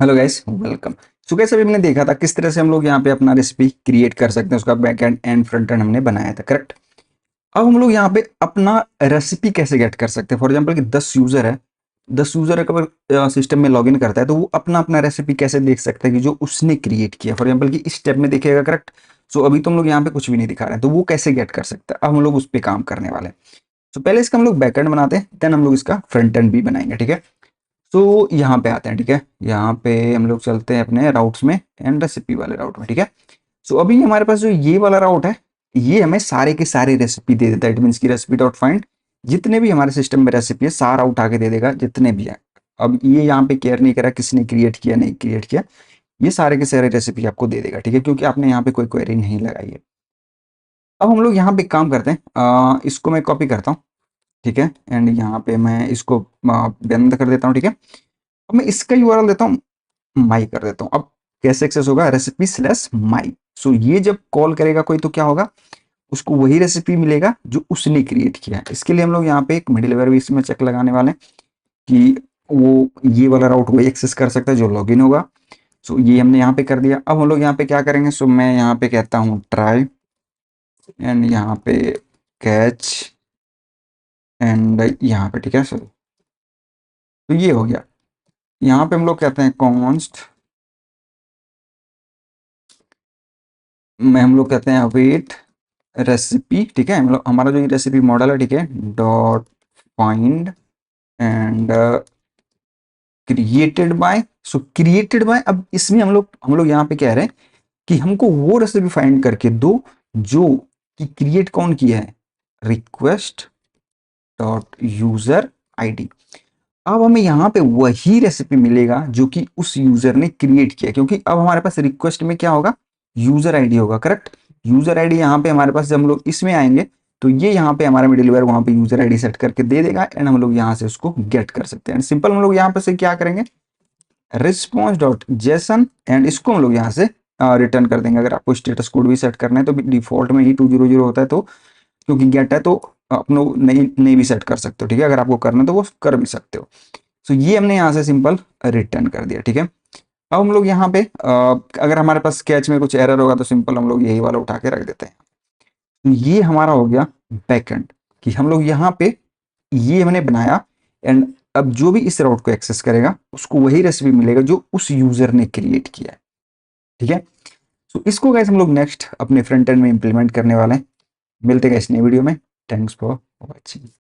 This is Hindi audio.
Hello guys, welcome. So guys, अभी हमने देखा था किस तरह से हम लोग यहाँ पे अपना रेसिपी क्रिएट कर सकते हैं। उसका back and and front end हमने बनाया था, करेक्ट। अब हम लोग यहाँ पे अपना रेसिपी कैसे गेट कर सकते हैं। फॉर एग्जांपल कि 10 यूजर है, 10 यूजर अगर सिस्टम में लॉगिन करता है तो वो अपना अपना रेसिपी कैसे देख सकता है कि जो उसने क्रिएट किया। फॉर एग्जाम्पल कि इस स्टेप में देखेगा, करेक्ट। सो अभी तो हम लोग यहाँ पे कुछ भी नहीं दिखा रहे हैं, तो वो कैसे गेट कर सकता है। अब हम लोग उस पर काम करने वाले हैं। तो पहले इसका हम लोग बैक एंड बनाते हैं, देन हम लोग इसका फ्रंट एंड भी बनाएंगे, ठीक है। तो यहाँ पे आते हैं, ठीक है। यहाँ पे हम लोग चलते हैं अपने राउट्स में एंड रेसिपी वाले राउट में, ठीक है। सो अभी हमारे पास जो ये वाला राउट है, ये हमें सारे के सारे रेसिपी दे देता है। इट मीन्स की रेसिपी डॉट फाइंड जितने भी हमारे सिस्टम में रेसिपी है सारा उठा के दे देगा, जितने भी है। अब ये यहाँ पे केयर नहीं करा किसने क्रिएट किया नहीं क्रिएट किया, ये सारे के सारे रेसिपी आपको दे देगा, ठीक है, क्योंकि आपने यहाँ पे कोई क्वेरी नहीं लगाई है। अब हम लोग यहाँ पे काम करते हैं, इसको मैं कॉपी करता हूँ, ठीक है। एंड यहाँ पे मैं इसको बंद कर देता हूँ, ठीक है। अब मैं इसका यूआरएल देता हूँ, माई कर देता हूँ। अब कैसे एक्सेस होगा, रेसिपी स्लैश माई। सो ये जब कॉल करेगा कोई तो क्या होगा, उसको वही रेसिपी मिलेगा जो उसने क्रिएट किया है। इसके लिए हम लोग यहाँ पे एक मिडिलवेयर भी इसमें चेक लगाने वाले हैं कि वो ये वाला राउट वही एक्सेस कर सकता है जो लॉगिन होगा। सो ये हमने यहाँ पे कर दिया। अब हम लोग यहाँ पे क्या करेंगे, सो मैं यहाँ पे कहता हूँ ट्राई एंड यहाँ पे कैच एंड यहाँ पे, ठीक है सर। तो ये हो गया। यहाँ पे हम लोग कहते हैं कॉन्स्ट में हम लोग कहते हैं अवेट रेसिपी, ठीक है। हम लोग हमारा जो ये रेसिपी मॉडल है, ठीक है, dot find and created by. So created by, अब इसमें हम लोग यहाँ पे कह रहे हैं कि हमको वो रेसिपी फाइंड करके दो जो कि क्रिएट कौन किया है, रिक्वेस्ट डॉट यूजर आईडी। अब हमें यहाँ पे वही रेसिपी मिलेगा जो कि उस यूजर ने क्रिएट किया, क्योंकि अब हमारे पास रिक्वेस्ट में क्या होगा, यूजर आईडी होगा, करेक्ट। यूजर आईडी यहाँ पे हमारे पास जब हम लोग इसमें आएंगे तो ये यहाँ पे हमारा मिडिलवेयर वहाँ पे यूजर आईडी सेट करके दे देगा एंड हम लोग यहाँ से उसको गेट कर सकते हैं। सिंपल हम लोग यहाँ पे से क्या करेंगे, रिस्पॉन्स डॉट जेसन एंड इसको हम लोग यहाँ से रिटर्न कर देंगे। अगर आपको स्टेटस कोड भी सेट करना है तो डिफॉल्ट में ही 200 होता है, तो क्योंकि गेट है तो अपने नहीं नहीं भी सेट कर सकते हो, ठीक है। अगर आपको करना है तो वो कर भी सकते हो। सो ये हमने यहाँ से सिंपल रिटर्न कर दिया, ठीक है। अब हम लोग यहाँ पे अगर हमारे पास स्केच में कुछ एरर होगा तो सिंपल हम लोग यही वाला उठा के रख देते हैं। तो ये हमारा हो गया बैकएंड, कि हम लोग यहाँ पे ये हमने बनाया एंड अब जो भी इस राउट को एक्सेस करेगा उसको वही रेसिपी मिलेगा जो उस यूजर ने क्रिएट किया है, ठीक है। तो इसको गाइस हम लोग नेक्स्ट अपने फ्रंट एंड में इंप्लीमेंट करने वाले हैं। मिलते हैं इस नई वीडियो में। Thanks for watching.